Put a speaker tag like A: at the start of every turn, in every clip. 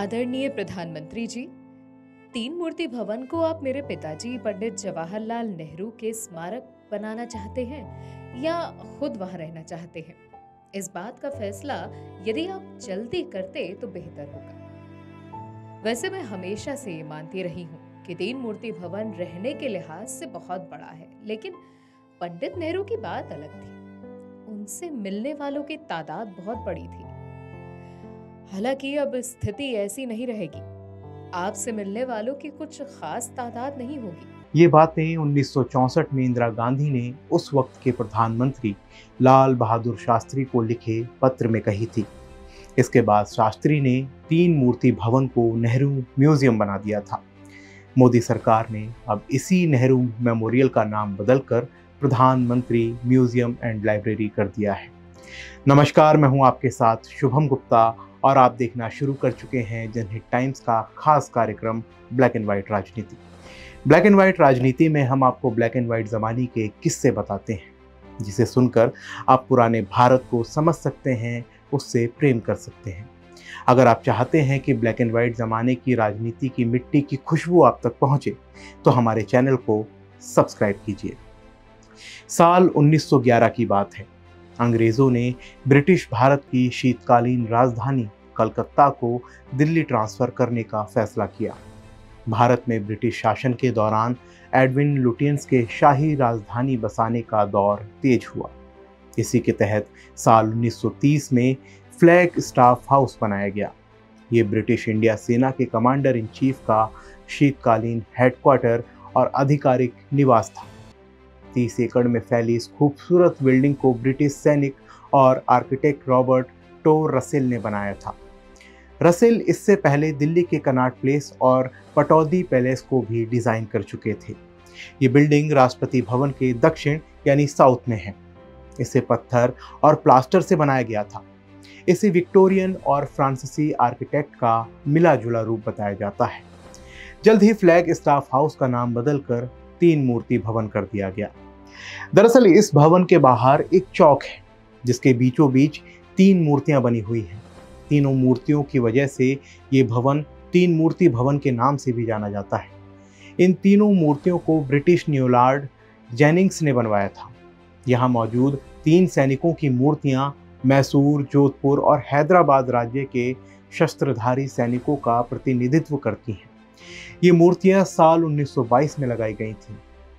A: आदरणीय प्रधानमंत्री जी, तीन मूर्ति भवन को आप मेरे पिताजी पंडित जवाहरलाल नेहरू के स्मारक बनाना चाहते हैं या खुद वहां रहना चाहते हैं? इस बात का फैसला यदि आप जल्दी करते तो बेहतर होगा। वैसे मैं हमेशा से ये मानती रही हूँ कि तीन मूर्ति भवन रहने के लिहाज से बहुत बड़ा है, लेकिन पंडित नेहरू की बात अलग थी। उनसे मिलने वालों की तादाद बहुत बड़ी थी। हालांकि अब स्थिति ऐसी नहीं रहेगी। आपसे मिलने वालों की कुछ खास तादाद नहीं होगी।
B: ये बातें 1964 में इंदिरा गांधी ने उस वक्त के प्रधानमंत्री लाल बहादुर शास्त्री को लिखे पत्र में कही थी। इसके बाद शास्त्री ने तीन मूर्ति भवन को नेहरू म्यूजियम बना दिया था। मोदी सरकार ने अब इसी नेहरू मेमोरियल का नाम बदलकर प्रधानमंत्री म्यूजियम एंड लाइब्रेरी कर दिया है। नमस्कार, मैं हूं आपके साथ शुभम गुप्ता और आप देखना शुरू कर चुके हैं जनहित टाइम्स का खास कार्यक्रम ब्लैक एंड व्हाइट राजनीति। ब्लैक एंड व्हाइट राजनीति में हम आपको ब्लैक एंड व्हाइट ज़माने के किस्से बताते हैं, जिसे सुनकर आप पुराने भारत को समझ सकते हैं, उससे प्रेम कर सकते हैं। अगर आप चाहते हैं कि ब्लैक एंड व्हाइट ज़माने की राजनीति की मिट्टी की खुशबू आप तक पहुँचे, तो हमारे चैनल को सब्सक्राइब कीजिए। साल 1911 की बात है। अंग्रेज़ों ने ब्रिटिश भारत की शीतकालीन राजधानी कलकत्ता को दिल्ली ट्रांसफ़र करने का फैसला किया। भारत में ब्रिटिश शासन के दौरान एडविन लुटियंस के शाही राजधानी बसाने का दौर तेज हुआ। इसी के तहत साल 1930 में फ्लैग स्टाफ हाउस बनाया गया। ये ब्रिटिश इंडिया सेना के कमांडर इन चीफ का शीतकालीन हेडक्वार्टर और आधिकारिक निवास था। 30 एकड़ में फैली इस खूबसूरत बिल्डिंग को ब्रिटिश सैनिक और आर्किटेक्ट रॉबर्ट टोर रसेल ने बनाया था। रसेल इससे पहले दिल्ली के कनॉट प्लेस और पटौदी पैलेस को भी डिज़ाइन कर चुके थे। ये बिल्डिंग राष्ट्रपति भवन के दक्षिण यानी साउथ में है। इसे पत्थर और प्लास्टर से बनाया गया था। इसे विक्टोरियन और फ्रांसीसी आर्किटेक्ट का मिला जुला रूप बताया जाता है। जल्द ही फ्लैग स्टाफ हाउस का नाम बदलकर तीन मूर्ति भवन कर दिया गया। दरअसल इस भवन के बाहर एक चौक है, जिसके बीचों बीच तीन मूर्तियां बनी हुई हैं। तीनों मूर्तियों की वजह से ये भवन तीन मूर्ति भवन के नाम से भी जाना जाता है। इन तीनों मूर्तियों को ब्रिटिश न्यूलॉर्ड जेनिंग्स ने बनवाया था। यहाँ मौजूद तीन सैनिकों की मूर्तियां मैसूर, जोधपुर और हैदराबाद राज्य के शस्त्रधारी सैनिकों का प्रतिनिधित्व करती हैं। ये मूर्तियां साल 1922 में लगाई गई थीं।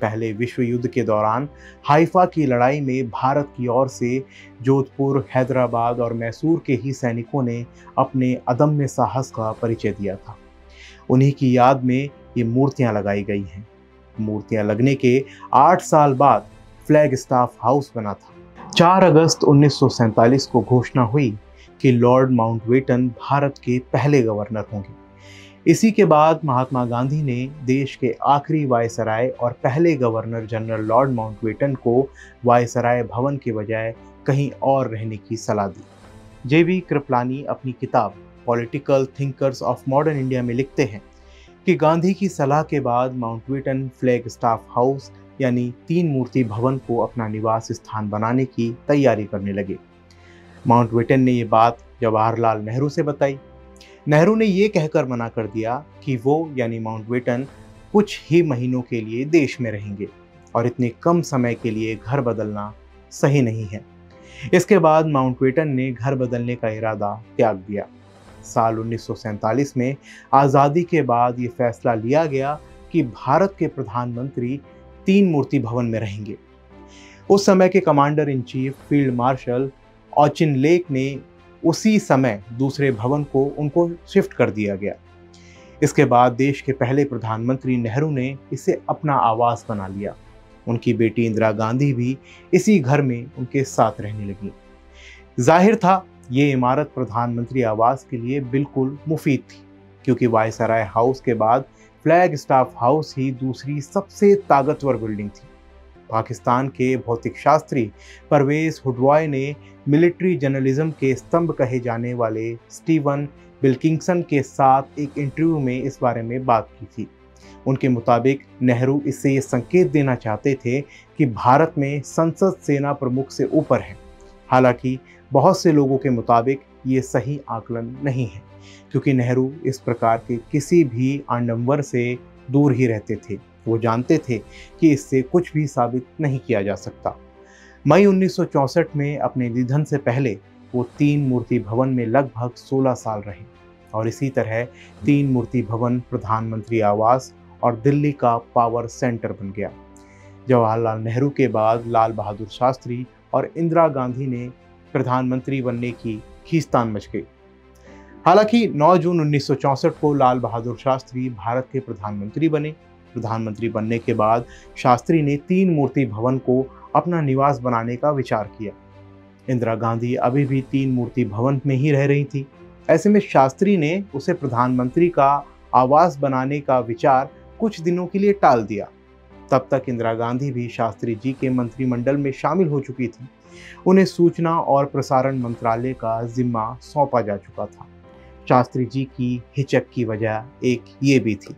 B: पहले विश्व युद्ध के दौरान हाइफा की लड़ाई में भारत की ओर से जोधपुर, हैदराबाद और मैसूर के ही सैनिकों ने अपने अदम्य साहस का परिचय दिया था। उन्हीं की याद में ये मूर्तियां लगाई गई हैं। मूर्तियां लगने के 8 साल बाद फ्लैग स्टाफ हाउस बना था। 4 अगस्त 1947 को घोषणा हुई कि लॉर्ड माउंटबेटन भारत के पहले गवर्नर होंगे। इसी के बाद महात्मा गांधी ने देश के आखिरी वायसराय और पहले गवर्नर जनरल लॉर्ड माउंटबेटन को वायसराय भवन के बजाय कहीं और रहने की सलाह दी। जेबी कृपलानी अपनी किताब political thinkers of modern India में लिखते हैं कि गांधी की सलाह के बाद माउंटबेटन फ्लैग स्टाफ हाउस यानी तीन मूर्ति भवन को अपना निवास स्थान बनाने की तैयारी करने लगे। माउंटबेटन ने ये बात जवाहरलाल नेहरू से बताई। नेहरू ने ये कहकर मना कर दिया कि वो यानी माउंटबेटन कुछ ही महीनों के लिए देश में रहेंगे और इतने कम समय के लिए घर बदलना सही नहीं है। इसके बाद माउंटबेटन ने घर बदलने का इरादा त्याग दिया। साल 1947 में आज़ादी के बाद ये फैसला लिया गया कि भारत के प्रधानमंत्री तीन मूर्ति भवन में रहेंगे। उस समय के commander in chief field marshal Auchinleck ने उसी समय दूसरे भवन को उनको शिफ्ट कर दिया गया। इसके बाद देश के पहले प्रधानमंत्री नेहरू ने इसे अपना आवास बना लिया। उनकी बेटी इंदिरा गांधी भी इसी घर में उनके साथ रहने लगी। जाहिर था ये इमारत प्रधानमंत्री आवास के लिए बिल्कुल मुफीद थी, क्योंकि वायसराय हाउस के बाद फ्लैग स्टाफ हाउस ही दूसरी सबसे ताकतवर बिल्डिंग थी। पाकिस्तान के भौतिक शास्त्री परवेज हुडवाई ने मिलिट्री जर्नलिज्म के स्तंभ कहे जाने वाले स्टीवन विल्किंसन के साथ एक इंटरव्यू में इस बारे में बात की थी। उनके मुताबिक नेहरू इससे ये संकेत देना चाहते थे कि भारत में संसद सेना प्रमुख से ऊपर है। हालांकि बहुत से लोगों के मुताबिक ये सही आकलन नहीं है। क्योंकि नेहरू इस प्रकार के किसी भी आडंबर से दूर ही रहते थे। वो जानते थे कि इससे कुछ भी साबित नहीं किया जा सकता। मई 1964 में अपने निधन से पहले वो तीन मूर्ति भवन में लगभग 16 साल रहे और इसी तरह तीन मूर्ति भवन प्रधानमंत्री आवास और दिल्ली का पावर सेंटर बन गया। जवाहरलाल नेहरू के बाद लाल बहादुर शास्त्री और इंदिरा गांधी ने प्रधानमंत्री बनने की खींचतान मच गई। हालांकि 9 जून 1964 को लाल बहादुर शास्त्री भारत के प्रधानमंत्री बने। प्रधानमंत्री बनने के बाद शास्त्री ने तीन मूर्ति भवन को अपना निवास बनाने का विचार किया। इंदिरा गांधी अभी भी तीन मूर्ति भवन में ही रह रही थी। ऐसे में शास्त्री ने उसे प्रधानमंत्री का आवास बनाने का विचार कुछ दिनों के लिए टाल दिया। तब तक इंदिरा गांधी भी शास्त्री जी के मंत्रिमंडल में शामिल हो चुकी थी। उन्हें सूचना और प्रसारण मंत्रालय का जिम्मा सौंपा जा चुका था। शास्त्री जी की हिचक की वजह एक ये भी थी।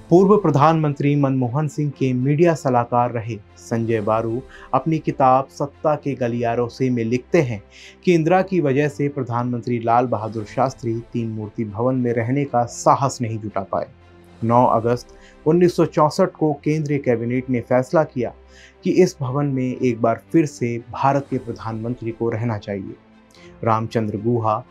B: पूर्व प्रधानमंत्री मनमोहन सिंह के मीडिया सलाहकार रहे संजय बारू अपनी किताब सत्ता के गलियारों से में लिखते हैं कि इंदिरा की वजह से प्रधानमंत्री लाल बहादुर शास्त्री तीन मूर्ति भवन में रहने का साहस नहीं जुटा पाए। 9 अगस्त 1964 को केंद्रीय कैबिनेट ने फैसला किया कि इस भवन में एक बार फिर से भारत के प्रधानमंत्री को रहना चाहिए। रामचंद्र गुहा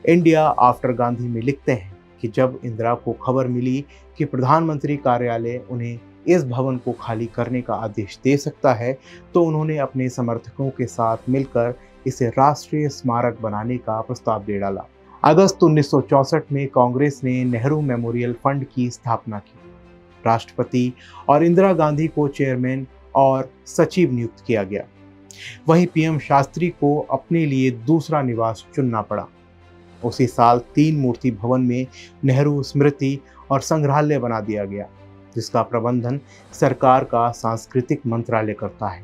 B: इंडिया आफ्टर गांधी में लिखते हैं कि जब इंदिरा को खबर मिली कि प्रधानमंत्री कार्यालय उन्हें इस भवन को खाली करने का आदेश दे सकता है, तो उन्होंने अपने समर्थकों के साथ मिलकर इसे राष्ट्रीय स्मारक बनाने का प्रस्ताव दे डाला। अगस्त 1964 में कांग्रेस ने नेहरू मेमोरियल फंड की स्थापना की। राष्ट्रपति और इंदिरा गांधी को चेयरमैन और सचिव नियुक्त किया गया। वहीं पीएम शास्त्री को अपने लिए दूसरा निवास चुनना पड़ा। उसी साल तीन मूर्ति भवन में नेहरू स्मृति और संग्रहालय बना दिया गया, जिसका प्रबंधन सरकार का सांस्कृतिक मंत्रालय करता है।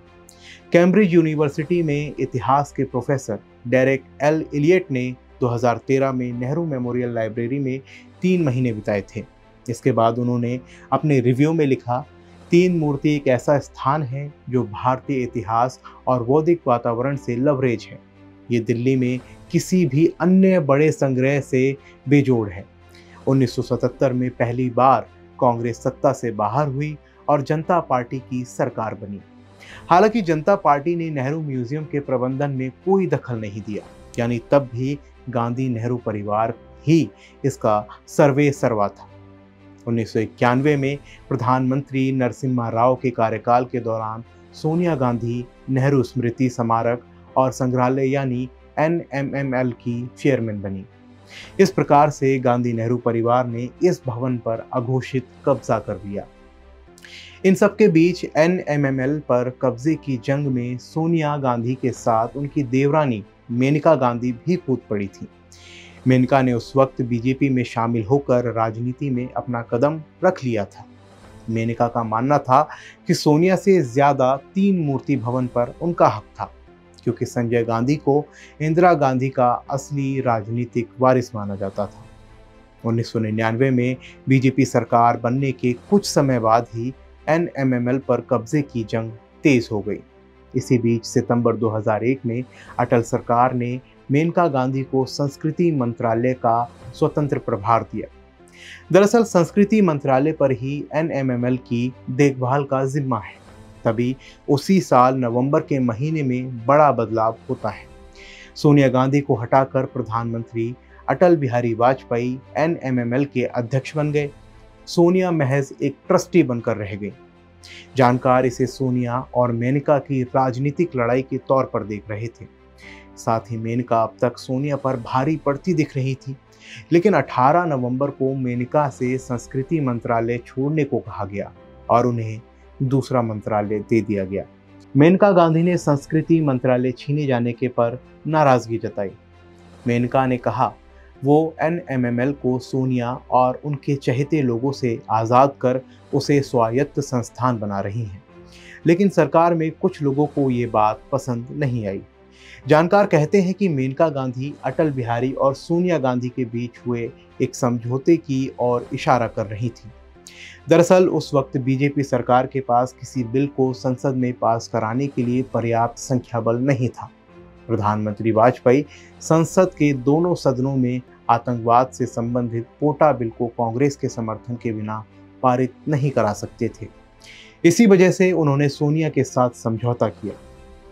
B: कैम्ब्रिज यूनिवर्सिटी में इतिहास के प्रोफेसर डेरेक एल इलियट ने 2013 में नेहरू मेमोरियल लाइब्रेरी में 3 महीने बिताए थे। इसके बाद उन्होंने अपने रिव्यू में लिखा, तीन मूर्ति एक ऐसा स्थान है जो भारतीय इतिहास और बौद्धिक वातावरण से लवरेज है। ये दिल्ली में किसी भी अन्य बड़े संग्रह से बेजोड़ है। 1977 में पहली बार कांग्रेस सत्ता से बाहर हुई और जनता पार्टी की सरकार बनी। हालांकि जनता पार्टी ने नेहरू म्यूजियम के प्रबंधन में कोई दखल नहीं दिया, यानी तब भी गांधी नेहरू परिवार ही इसका सर्वे सर्वा था। 1991 में प्रधानमंत्री नरसिम्हा राव के कार्यकाल के दौरान सोनिया गांधी नेहरू स्मृति स्मारक और संग्रहालय यानी NMML की चेयरमैन बनी। इस प्रकार से गांधी नेहरू परिवार ने इस भवन पर अघोषित कब्जा कर लिया। इन सबके बीच NMML पर कब्जे की जंग में सोनिया गांधी के साथ उनकी देवरानी मेनका गांधी भी कूद पड़ी थी। मेनका ने उस वक्त बीजेपी में शामिल होकर राजनीति में अपना कदम रख लिया था। मेनका का मानना था कि सोनिया से ज्यादा तीन मूर्ति भवन पर उनका हक था, क्योंकि संजय गांधी को इंदिरा गांधी का असली राजनीतिक वारिस माना जाता था। 1999 में बीजेपी सरकार बनने के कुछ समय बाद ही NMML पर कब्जे की जंग तेज हो गई। इसी बीच सितंबर 2001 में अटल सरकार ने मेनका गांधी को संस्कृति मंत्रालय का स्वतंत्र प्रभार दिया। दरअसल संस्कृति मंत्रालय पर ही NMML की देखभाल का जिम्मा है। तभी उसी साल नवंबर के महीने में बड़ा बदलाव होता है। सोनिया गांधी को हटाकर प्रधानमंत्री अटल बिहारी वाजपेयी NMML के अध्यक्ष बन गए। सोनिया महज एक ट्रस्टी बनकर रह गई। जानकार इसे सोनिया और मेनका की राजनीतिक लड़ाई के तौर पर देख रहे थे। साथ ही मेनका अब तक सोनिया पर भारी पड़ती दिख रही थी, लेकिन 18 नवंबर को मेनका से संस्कृति मंत्रालय छोड़ने को कहा गया और उन्हें दूसरा मंत्रालय दे दिया गया। मेनका गांधी ने संस्कृति मंत्रालय छीने जाने के पर नाराजगी जताई। मेनका ने कहा वो NMML को सोनिया और उनके चहेते लोगों से आज़ाद कर उसे स्वायत्त संस्थान बना रही हैं, लेकिन सरकार में कुछ लोगों को ये बात पसंद नहीं आई। जानकार कहते हैं कि मेनका गांधी अटल बिहारी और सोनिया गांधी के बीच हुए एक समझौते की ओर इशारा कर रही थी। दरअसल उस वक्त बीजेपी सरकार के पास किसी बिल को संसद में पास कराने के लिए पर्याप्त संख्या बल नहीं था। प्रधानमंत्री वाजपेयी संसद के दोनों सदनों में आतंकवाद से संबंधित पोटा बिल को कांग्रेस के समर्थन के बिना पारित नहीं करा सकते थे। इसी वजह से उन्होंने सोनिया के साथ समझौता किया।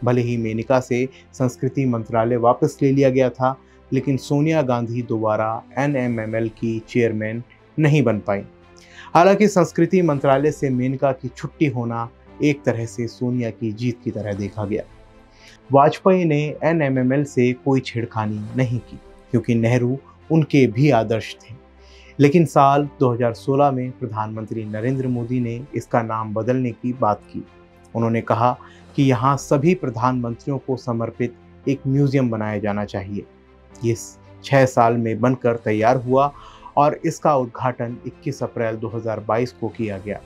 B: भले ही मेनका से संस्कृति मंत्रालय वापस ले लिया गया था, लेकिन सोनिया गांधी दोबारा NMML की चेयरमैन नहीं बन पाई। हालांकि संस्कृति मंत्रालय से मेनका की छुट्टी होना एक तरह से सोनिया की जीत की तरह देखा गया। वाजपेयी ने NMML से कोई छेड़खानी नहीं की, क्योंकि नेहरू उनके भी आदर्श थे। लेकिन साल 2016 में प्रधानमंत्री नरेंद्र मोदी ने इसका नाम बदलने की बात की। उन्होंने कहा कि यहाँ सभी प्रधानमंत्रियों को समर्पित एक म्यूजियम बनाया जाना चाहिए। ये 6 साल में बनकर तैयार हुआ और इसका उद्घाटन 21 अप्रैल 2022 को किया गया।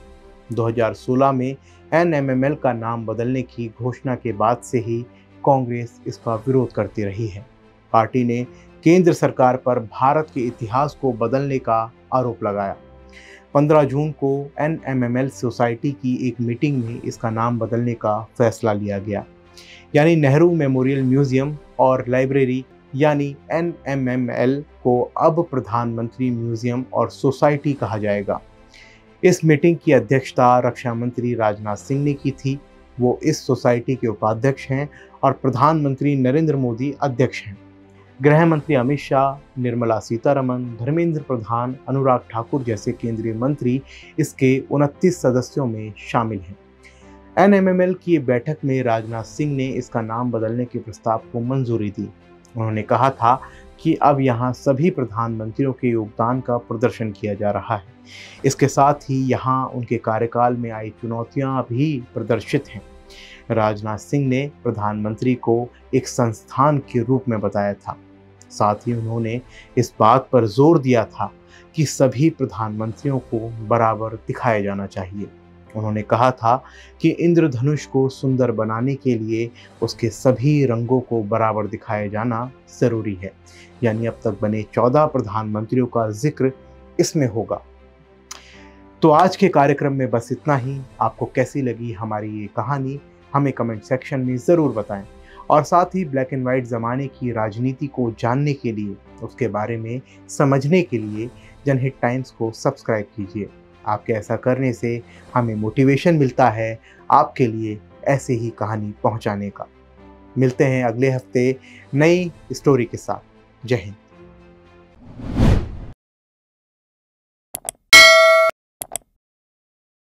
B: 2016 में NMML का नाम बदलने की घोषणा के बाद से ही कांग्रेस इसका विरोध करती रही है। पार्टी ने केंद्र सरकार पर भारत के इतिहास को बदलने का आरोप लगाया। 15 जून को NMML सोसाइटी की एक मीटिंग में इसका नाम बदलने का फैसला लिया गया, यानी नेहरू मेमोरियल म्यूजियम और लाइब्रेरी यानी NMML को अब प्रधानमंत्री म्यूजियम और सोसाइटी कहा जाएगा। इस मीटिंग की अध्यक्षता रक्षा मंत्री राजनाथ सिंह ने की थी। वो इस सोसाइटी के उपाध्यक्ष हैं और प्रधानमंत्री नरेंद्र मोदी अध्यक्ष हैं। गृह मंत्री अमित शाह, निर्मला सीतारमण, धर्मेंद्र प्रधान, अनुराग ठाकुर जैसे केंद्रीय मंत्री इसके 29 सदस्यों में शामिल हैं। NMML की बैठक में राजनाथ सिंह ने इसका नाम बदलने के प्रस्ताव को मंजूरी दी। उन्होंने कहा था कि अब यहाँ सभी प्रधानमंत्रियों के योगदान का प्रदर्शन किया जा रहा है। इसके साथ ही यहाँ उनके कार्यकाल में आई चुनौतियाँ भी प्रदर्शित हैं। राजनाथ सिंह ने प्रधानमंत्री को एक संस्थान के रूप में बताया था। साथ ही उन्होंने इस बात पर जोर दिया था कि सभी प्रधानमंत्रियों को बराबर दिखाया जाना चाहिए। उन्होंने कहा था कि इंद्रधनुष को सुंदर बनाने के लिए उसके सभी रंगों को बराबर दिखाया जाना जरूरी है, यानी अब तक बने 14 प्रधानमंत्रियों का जिक्र इसमें होगा। तो आज के कार्यक्रम में बस इतना ही। आपको कैसी लगी हमारी ये कहानी हमें कमेंट सेक्शन में ज़रूर बताएं, और साथ ही ब्लैक एंड वाइट ज़माने की राजनीति को जानने के लिए, उसके बारे में समझने के लिए जनहित टाइम्स को सब्सक्राइब कीजिए। आपके ऐसा करने से हमें मोटिवेशन मिलता है आपके लिए ऐसे ही कहानी पहुंचाने का। मिलते हैं अगले हफ्ते नई स्टोरी के साथ। जय हिंद।